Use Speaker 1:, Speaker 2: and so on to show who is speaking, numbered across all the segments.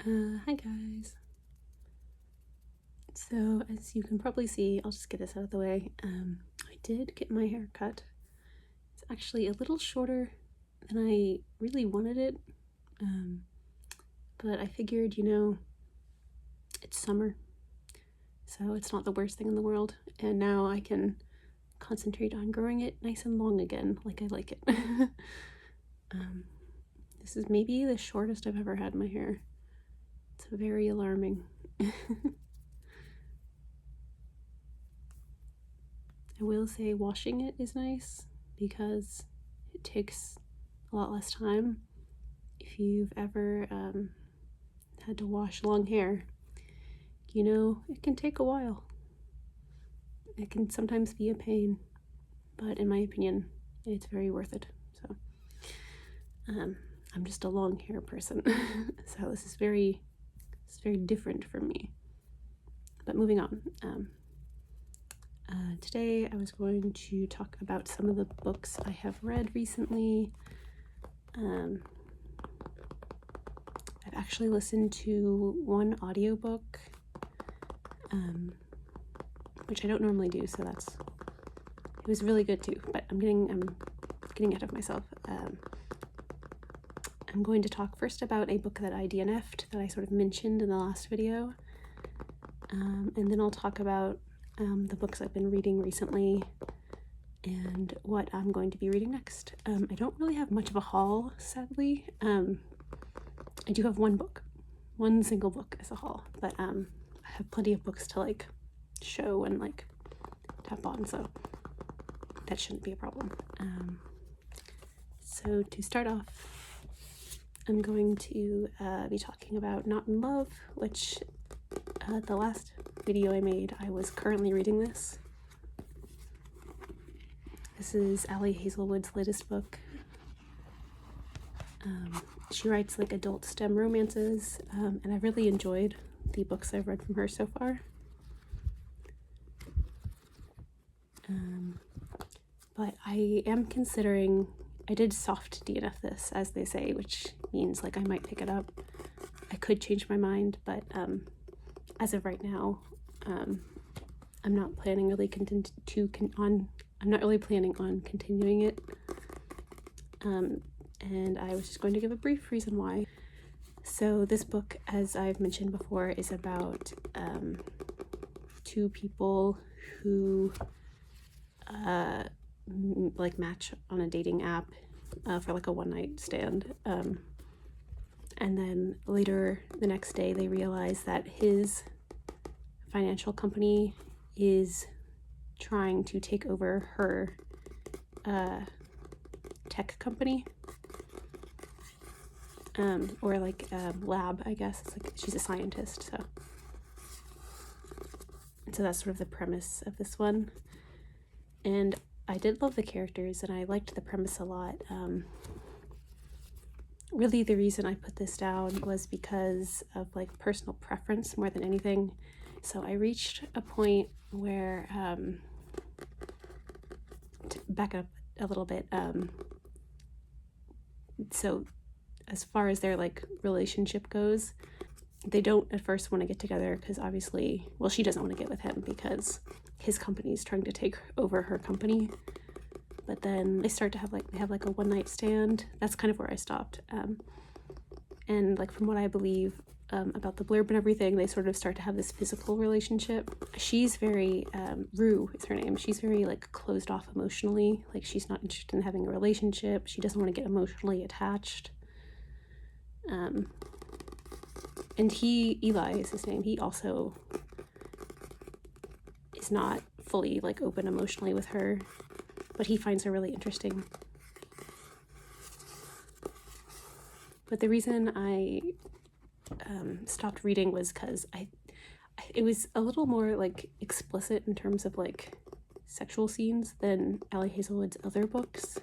Speaker 1: Hi guys. So as you can probably see, I'll just get this out of the way. I did get my hair cut. It's actually a little shorter than I really wanted it. But I figured, it's summer, so it's not the worst thing in the world. And now I can concentrate on growing it nice and long again, like I like it. This is maybe the shortest I've ever had my hair. It's very alarming. I will say washing it is nice because it takes a lot less time. If you've ever had to wash long hair, it can take a while. It can sometimes be a pain, but in my opinion, it's very worth it. So I'm just a long hair person, so this is very different for me. But moving on. Today I was going to talk about some of the books I have read recently. I've actually listened to one audiobook, which I don't normally do, so it was really good too, but I'm getting ahead of myself. I'm going to talk first about a book that I DNF'd that I sort of mentioned in the last video, and then I'll talk about the books I've been reading recently and what I'm going to be reading next. I don't really have much of a haul, sadly. I do have one single book as a haul, but I have plenty of books to show and tap on, so that shouldn't be a problem. So to start off, I'm going to be talking about Not in Love, which the last video I made, I was currently reading this. This is Ali Hazelwood's latest book. She writes adult STEM romances, and I've really enjoyed the books I've read from her so far. But I am considering, I did soft DNF this, as they say, which means I might pick it up. I could change my mind, but as of right now, I'm not planning really I'm not really planning on continuing it. And I was just going to give a brief reason why. So this book, as I've mentioned before, is about two people who match on a dating app for a one-night stand. And then later the next day they realize that his financial company is trying to take over her tech company, or lab, I guess. It's she's a scientist, so that's sort of the premise of this one. And I did love the characters and I liked the premise a lot. Really the reason I put this down was because of personal preference more than anything. So I reached a point where, to back up a little bit, so as far as their relationship goes, they don't at first want to get together because obviously, well, she doesn't want to get with him because his company is trying to take over her company. But then they start to have a one-night stand. That's kind of where I stopped. And from what I believe about the blurb and everything, they sort of start to have this physical relationship. She's very Rue is her name. She's very closed off emotionally. She's not interested in having a relationship. She doesn't want to get emotionally attached. And Eli is his name. He also is not fully open emotionally with her, but he finds her really interesting. But the reason I stopped reading was because it was a little more explicit in terms of sexual scenes than Ali Hazelwood's other books.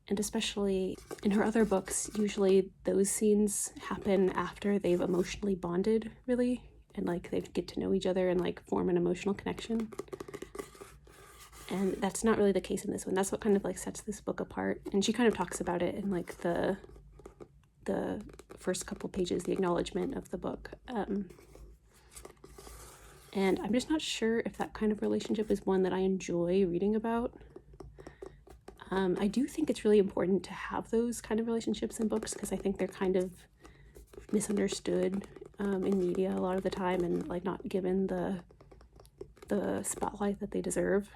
Speaker 1: And especially in her other books, usually those scenes happen after they've emotionally bonded, really, and they get to know each other and form an emotional connection. And that's not really the case in this one. That's what kind of sets this book apart. And she kind of talks about it in the first couple pages, the acknowledgement of the book. And I'm just not sure if that kind of relationship is one that I enjoy reading about. I do think it's really important to have those kind of relationships in books, because I think they're kind of misunderstood in media a lot of the time, and like not given the spotlight that they deserve.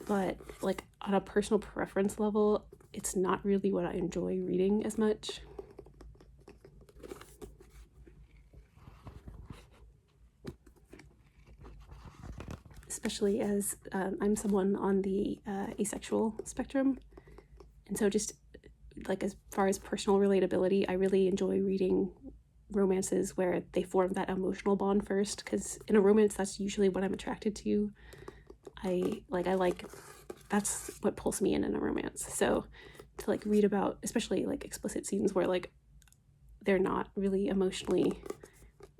Speaker 1: But like on a personal preference level, it's not really what I enjoy reading as much. Especially as I'm someone on the asexual spectrum. And so just like as far as personal relatability, I really enjoy reading romances where they form that emotional bond first, because in a romance, that's usually what I'm attracted to. I like that's what pulls me in a romance. So to like read about, especially like explicit scenes where like they're not really emotionally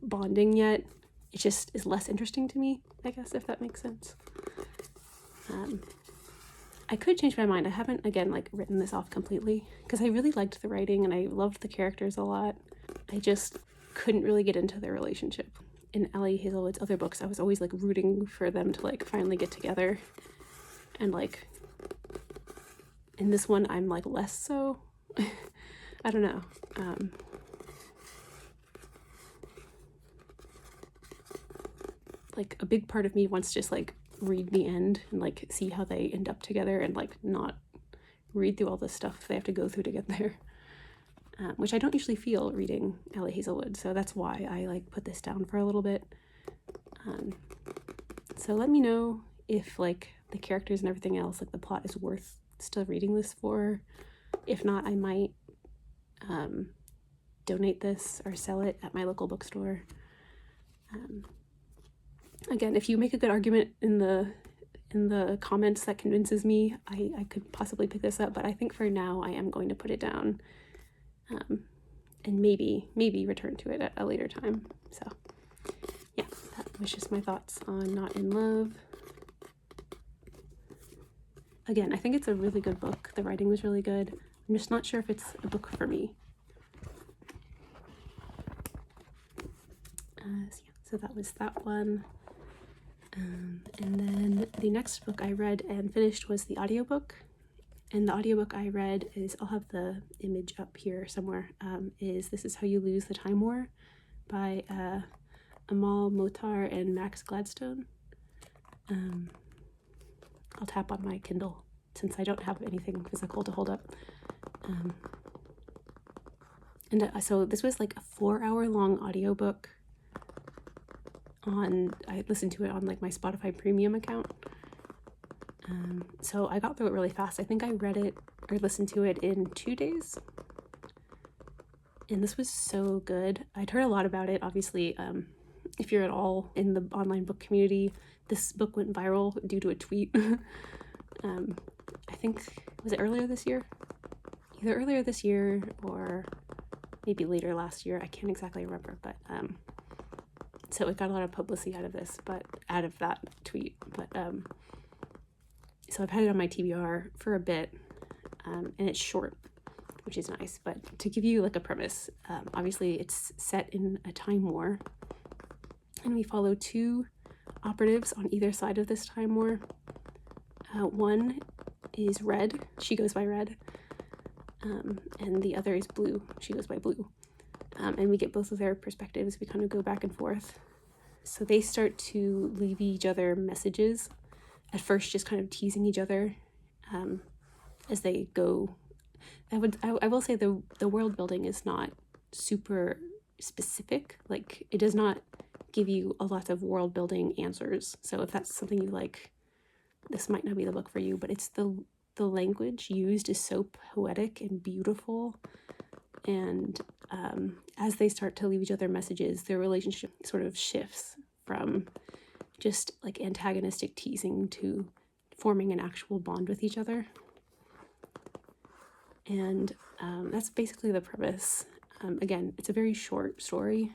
Speaker 1: bonding yet, it just is less interesting to me, I guess, if that makes sense. I could change my mind. I haven't, again, like written this off completely, because I really liked the writing and I loved the characters a lot. I just couldn't really get into their relationship. In Ali Hazelwood's other books, I was always like rooting for them to like finally get together, and like in this one I'm like less so. I don't know. Like a big part of me wants to just like read the end and like see how they end up together, and like not read through all the stuff they have to go through to get there, which I don't usually feel reading Ali Hazelwood, so that's why I like put this down for a little bit. So let me know if like the characters and everything else, like the plot, is worth still reading this for. If not, I might donate this or sell it at my local bookstore. Again, if you make a good argument in the comments that convinces me, I could possibly pick this up, but I think for now I am going to put it down, and maybe return to it at a later time. So yeah, that was just my thoughts on Not in Love. Again, I think it's a really good book. The writing was really good. I'm just not sure if it's a book for me. So that was that one. And then the next book I read and finished was the audiobook. And the audiobook I read is, I'll have the image up here somewhere, is This Is How You Lose the Time War by Amal Motar and Max Gladstone. I'll tap on my Kindle since I don't have anything physical to hold up. So this was like a 4-hour long audiobook. I listened to it on like my Spotify premium account. So I got through it really fast. I think I read it or listened to it in 2 days. And this was so good. I'd heard a lot about it. Obviously, if you're at all in the online book community, this book went viral due to a tweet. I think, was it earlier this year? Either earlier this year or maybe later last year. I can't exactly remember, but so it got a lot of publicity out of that tweet. But so I've had it on my TBR for a bit, and it's short, which is nice. But to give you like a premise, obviously it's set in a time war, and we follow 2 operatives on either side of this time war. One is Red, she goes by Red, and the other is Blue, she goes by Blue. And we get both of their perspectives. We kind of go back and forth. So they start to leave each other messages, at first just kind of teasing each other as they go. I will say the world building is not super specific. Like, it does not give you a lot of world building answers. So if that's something you like, this might not be the book for you, but it's the language used is so poetic and beautiful. And as they start to leave each other messages, their relationship sort of shifts from just like antagonistic teasing to forming an actual bond with each other. And that's basically the premise. Again, it's a very short story.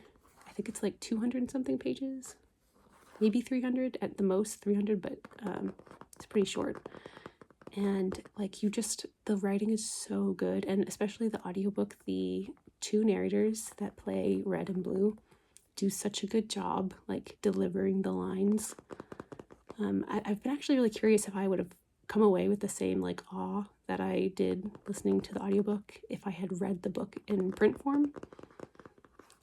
Speaker 1: I think it's like 200 something pages, maybe 300 at the most, 300, but it's pretty short. And like the writing is so good, and especially the audiobook, the two narrators that play Red and Blue do such a good job like delivering the lines. I've been actually really curious if I would have come away with the same like awe that I did listening to the audiobook if I had read the book in print form.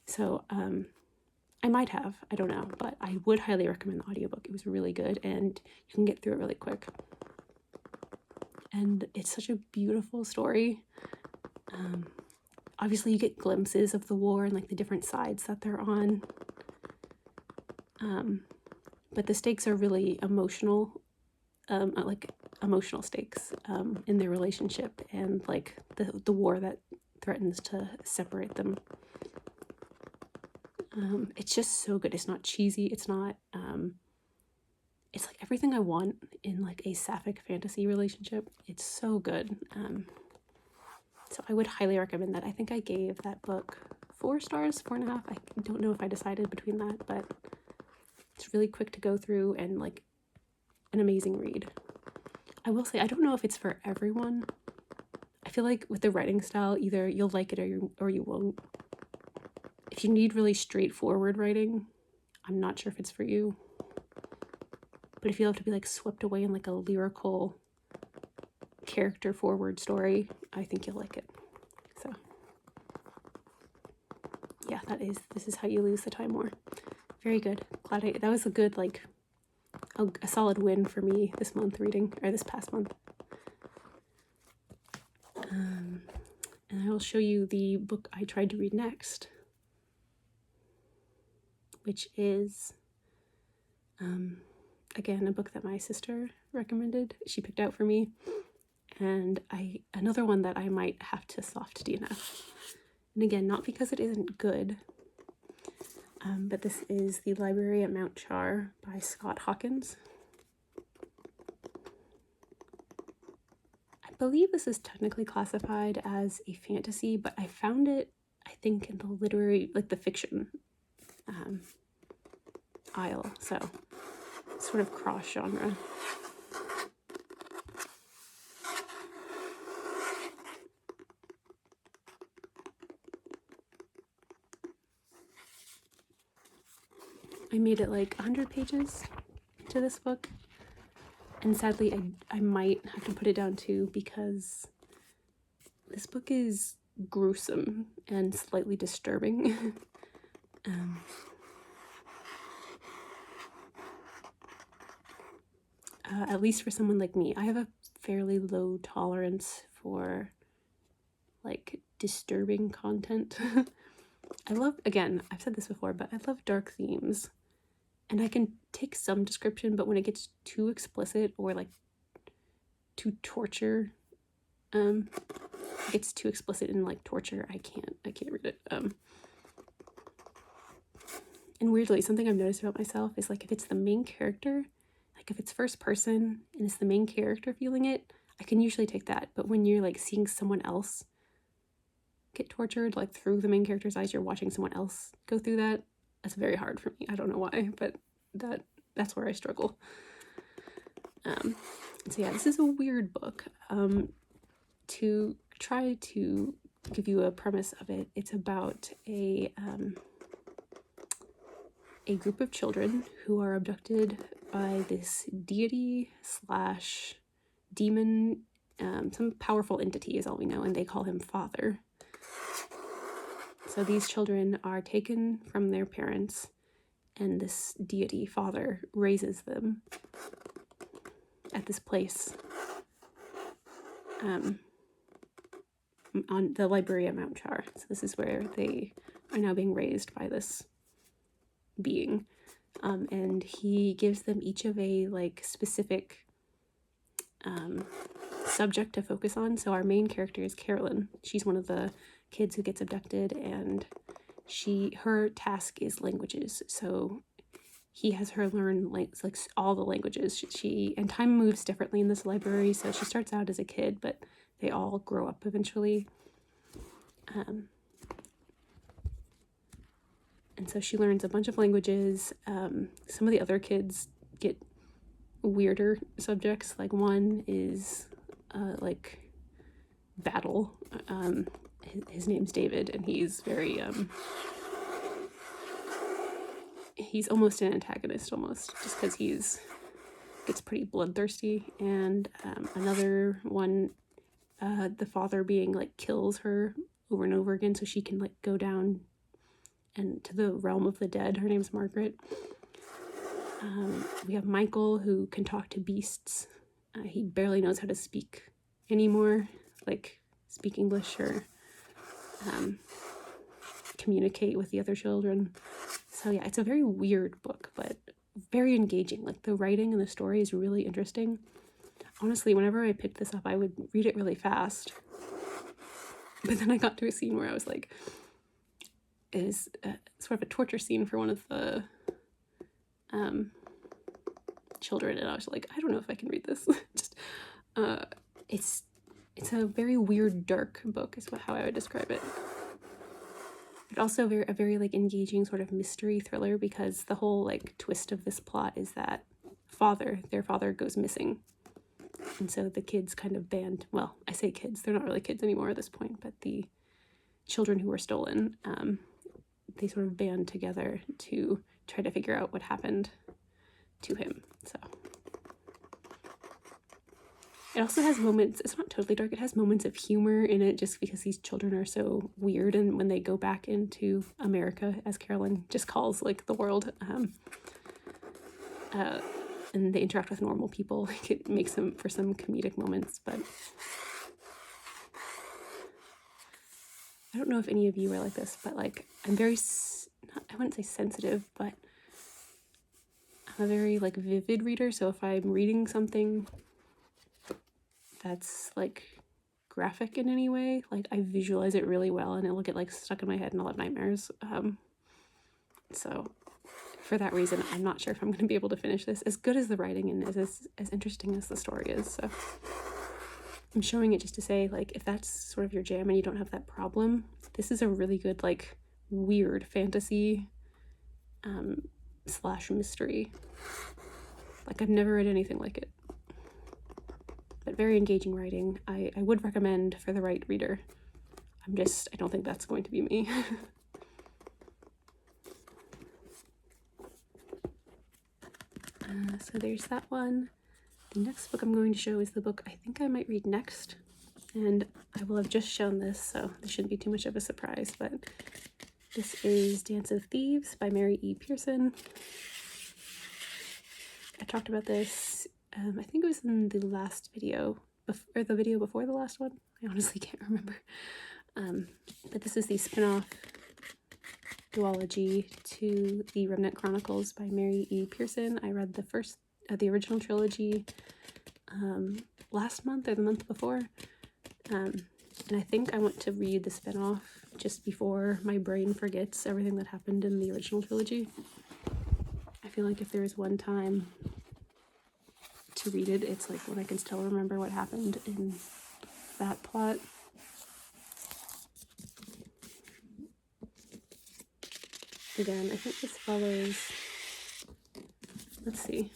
Speaker 1: So I might have, I don't know, but I would highly recommend the audiobook. It was really good, and you can get through it really quick. And it's such a beautiful story. Obviously you get glimpses of the war and like the different sides that they're on. But the stakes are really emotional, like emotional stakes in their relationship, and like the war that threatens to separate them. It's just so good. It's not cheesy. It's not, it's like everything I want in like a sapphic fantasy relationship. It's so good. So I would highly recommend that. I think I gave that book 4 stars, 4.5. I don't know if I decided between that, but it's really quick to go through and like an amazing read. I will say, I don't know if it's for everyone. I feel like with the writing style, either you'll like it or you won't. If you need really straightforward writing, I'm not sure if it's for you. But if you have to be like swept away in like a lyrical, character forward story, I think you'll like it. So yeah, this is How You Lose the Time War. Very good. Glad that was a good, like a solid win for me this month reading, or this past month. And I will show you the book I tried to read next, which is again a book that my sister recommended. She picked out for me, and another one that I might have to soft DNF. And again, not because it isn't good, but this is The Library at Mount Char by Scott Hawkins. I believe this is technically classified as a fantasy, but I found it, I think, in the literary, like the fiction aisle, so sort of cross genre. I made it like 100 pages to this book, and sadly I might have to put it down too, because this book is gruesome and slightly disturbing. At least for someone like me. I have a fairly low tolerance for like disturbing content. I love, again, I've said this before, but I love dark themes, and I can take some description, but when it gets too explicit or like too torture, gets too explicit in like torture, I can't read it. And weirdly, something I've noticed about myself is like if it's the main character, like if it's first person and it's the main character feeling it, I can usually take that. But when you're like seeing someone else get tortured, like through the main character's eyes, you're watching someone else go through that, that's very hard for me. I don't know why, but that's where I struggle. So yeah, this is a weird book. To try to give you a premise of it, it's about a group of children who are abducted by this deity slash demon, some powerful entity is all we know, and they call him Father. So these children are taken from their parents, and this deity, Father, raises them at this place on the library at Mount Char. So this is where they are now being raised by this being. And he gives them each of a like specific subject to focus on. So our main character is Carolyn. She's one of the kids who gets abducted, and her task is languages. So he has her learn like all the languages. And time moves differently in this library, so she starts out as a kid, but they all grow up eventually. And so she learns a bunch of languages. Some of the other kids get weirder subjects. Like one is like battle. His name's David, and he's very he's almost an antagonist, almost, just because gets pretty bloodthirsty. And another one, the father being like kills her over and over again so she can like go down and to the realm of the dead. Her name's Margaret. We have Michael, who can talk to beasts. He barely knows how to speak anymore, like speak English or communicate with the other children. So yeah, it's a very weird book, but very engaging. Like the writing and the story is really interesting. Honestly, whenever I picked this up, I would read it really fast. But then I got to a scene where I was like, it is sort of a torture scene for one of the children, and I was like, I don't know if I can read this. Just it's a very weird, dark book is how I would describe it. But also a very like engaging sort of mystery thriller, because the whole like twist of this plot is that their father goes missing. And so the kids kind of band, well, I say kids, they're not really kids anymore at this point, but the children who were stolen, they sort of band together to try to figure out what happened to him. So it also has moments, it's not totally dark, it has moments of humor in it, just because these children are so weird, and when they go back into America, as Carolyn just calls like the world, and they interact with normal people, like it makes them for some comedic moments. But I don't know if any of you are like this, but like I'm very, I wouldn't say sensitive, but I'm a very like vivid reader. So if I'm reading something that's like graphic in any way, like I visualize it really well, and it'll get like stuck in my head and I'll have nightmares. So for that reason, I'm not sure if I'm going to be able to finish this, as good as the writing and as interesting as the story is. So I'm showing it just to say, like, if that's sort of your jam and you don't have that problem, this is a really good, like, weird fantasy / mystery. Like, I've never read anything like it. But very engaging writing. I would recommend for the right reader. I don't think that's going to be me. So there's that one. The next book I'm going to show is the book I think I might read next. And I will have just shown this, so this shouldn't be too much of a surprise, but this is Dance of Thieves by Mary E. Pearson. I talked about this, I think it was in the last video, or the video before the last one. I honestly can't remember. But this is the spin-off duology to the Remnant Chronicles by Mary E. Pearson. I read the original trilogy last month or the month before, and I think I want to read the spin-off just before my brain forgets everything that happened in the original trilogy. I feel like if there is one time to read it, it's like when I can still remember what happened in that plot. Again, I think this follows, let's see,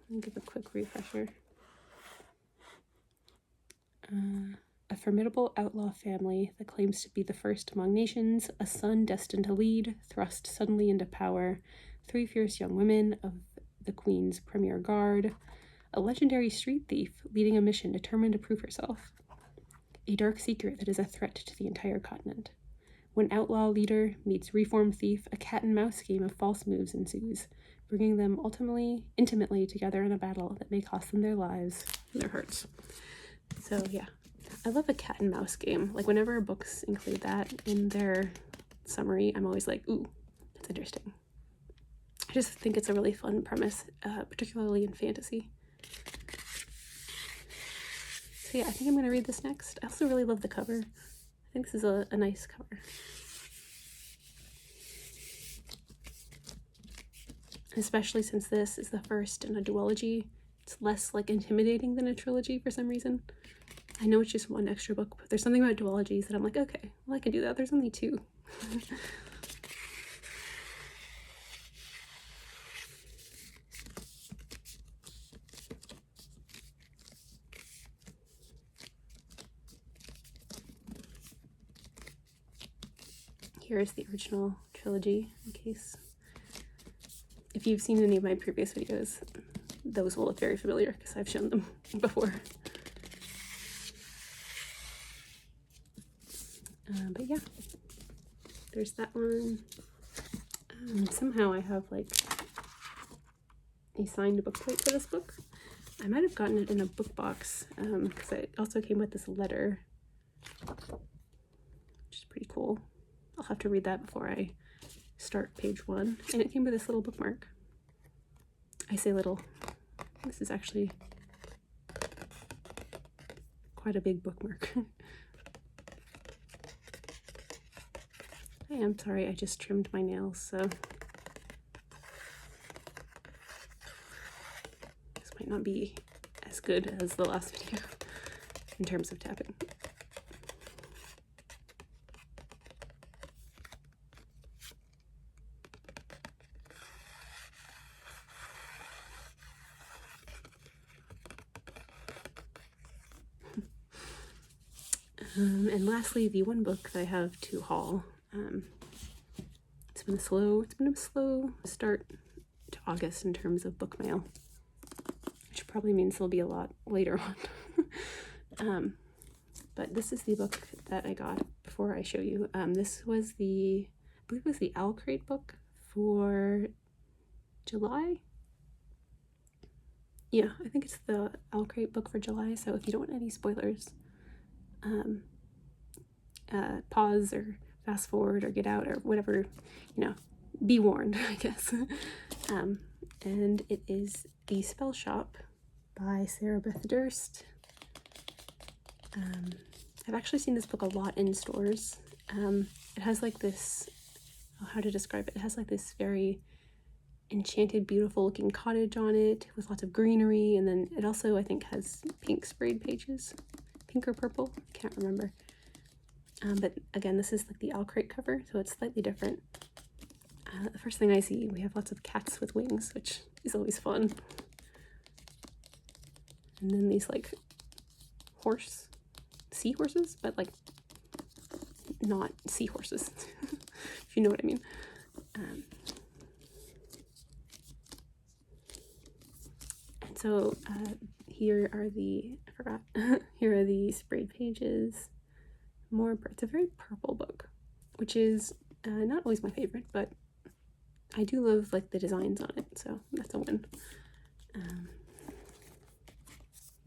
Speaker 1: let me give a quick refresher. A formidable outlaw family that claims to be the first among nations, a son destined to lead, thrust suddenly into power, 3 fierce young women of the Queen's premier guard, a legendary street thief leading a mission determined to prove herself, a dark secret that is a threat to the entire continent. When outlaw leader meets reformed thief, a cat-and-mouse game of false moves ensues, bringing them intimately together in a battle that may cost them their lives and their hearts. So yeah, I love a cat-and-mouse game. Like whenever books include that in their summary, I'm always like, ooh, that's interesting. I just think it's a really fun premise, particularly in fantasy. So yeah, I think I'm going to read this next. I also really love the cover. I think this is a nice cover. Especially since this is the first in a duology, it's less like intimidating than a trilogy for some reason. I know it's just one extra book, but there's something about duologies that I'm like, okay, well I can do that. There's only 2. here's the original trilogy, in case if you've seen any of my previous videos, those will look very familiar because I've shown them before. But yeah, there's that one. Somehow I have like a signed book plate for this book. I might have gotten it in a book box because it also came with this letter, which is pretty cool. I'll have to read that before I start page 1. And it came with this little bookmark. I say little. This is actually quite a big bookmark. I am sorry, I just trimmed my nails, so this might not be as good as the last video in terms of tapping. And lastly, the one book that I have to haul. It's been a slow start to August in terms of book mail, which probably means there'll be a lot later on. But this is the book that I got before I show you. This was I believe it was the Owl Crate book for July. Yeah, I think it's the Owl Crate book for July, so if you don't want any spoilers, pause or fast forward or get out or whatever, be warned, I guess. And it is The Spell Shop by Sarah Beth Durst. I've actually seen this book a lot in stores. It has like this, how to describe it, it has like this very enchanted, beautiful looking cottage on it with lots of greenery, and then it also, I think, has pink sprayed pages. Pink or purple, I can't remember. But again, this is like the Owl Crate cover, so it's slightly different. The first thing I see, we have lots of cats with wings, which is always fun. And then these like seahorses, but like not seahorses, if you know what I mean. And so here are the, here are the sprayed pages. It's a very purple book, which is not always my favorite, but I do love like the designs on it, so that's a win.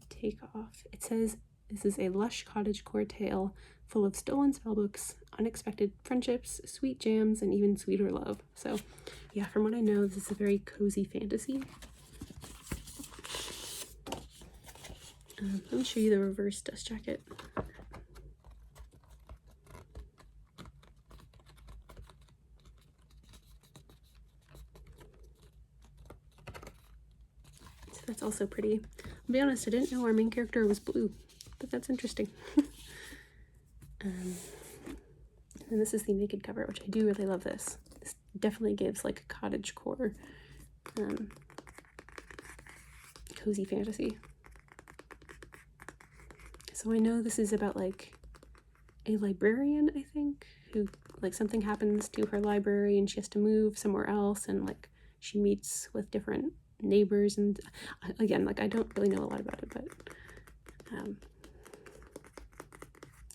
Speaker 1: Take off. It says, this is a lush cottagecore tale full of stolen spellbooks, unexpected friendships, sweet jams, and even sweeter love. So yeah, from what I know, this is a very cozy fantasy. Let me show you the reverse dust jacket. So that's also pretty. I'll be honest, I didn't know our main character was blue, but that's interesting. And this is the naked cover, which I do really love this. This definitely gives like cottagecore, cozy fantasy. So I know this is about like a librarian, I think, who like something happens to her library and she has to move somewhere else, and like she meets with different neighbors, and again, like I don't really know a lot about it, but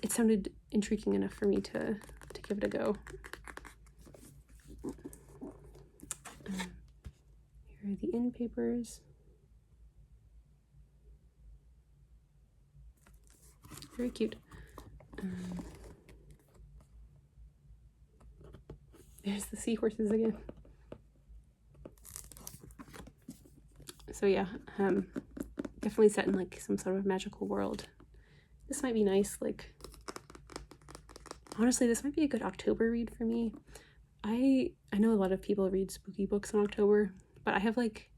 Speaker 1: it sounded intriguing enough for me to give it a go. Here are the end papers. Very cute. There's the seahorses again. So yeah, definitely set in like some sort of magical world. This might be nice, like, honestly, this might be a good October read for me. I know a lot of people read spooky books in October, but I have like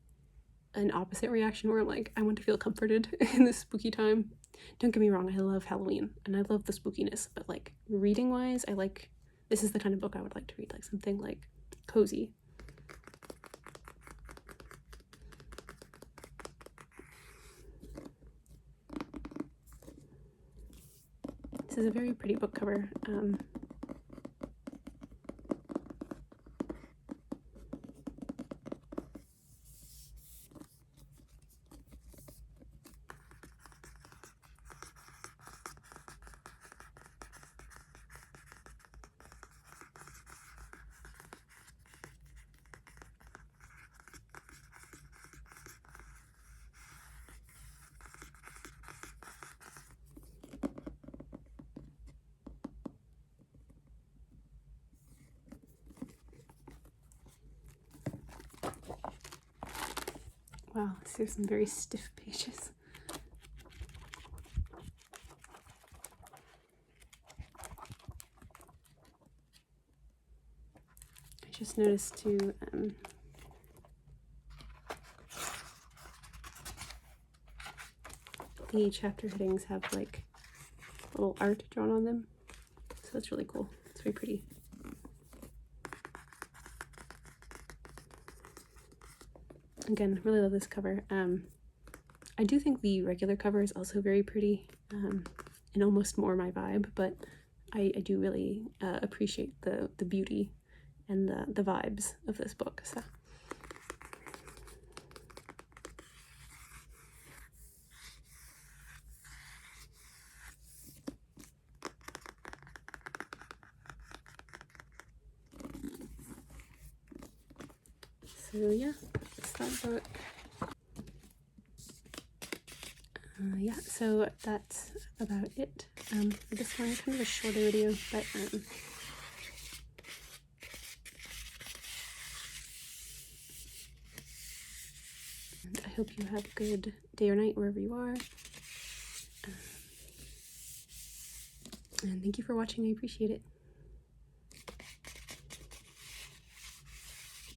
Speaker 1: an opposite reaction where I'm like, I want to feel comforted in this spooky time. Don't get me wrong, I love Halloween and I love the spookiness, but like reading wise, this is the kind of book I would like to read, like something like cozy. This is a very pretty book cover. Wow, these are some very stiff pages. I just noticed too, the chapter headings have like little art drawn on them, so that's really cool. It's very pretty. Again, really love this cover. I do think the regular cover is also very pretty, and almost more my vibe, but I do really appreciate the beauty and the vibes of this book. So yeah, that's that book. Yeah, so that's about it for this one. Kind of a shorter video, but I hope you have a good day or night wherever you are. And thank you for watching. I appreciate it.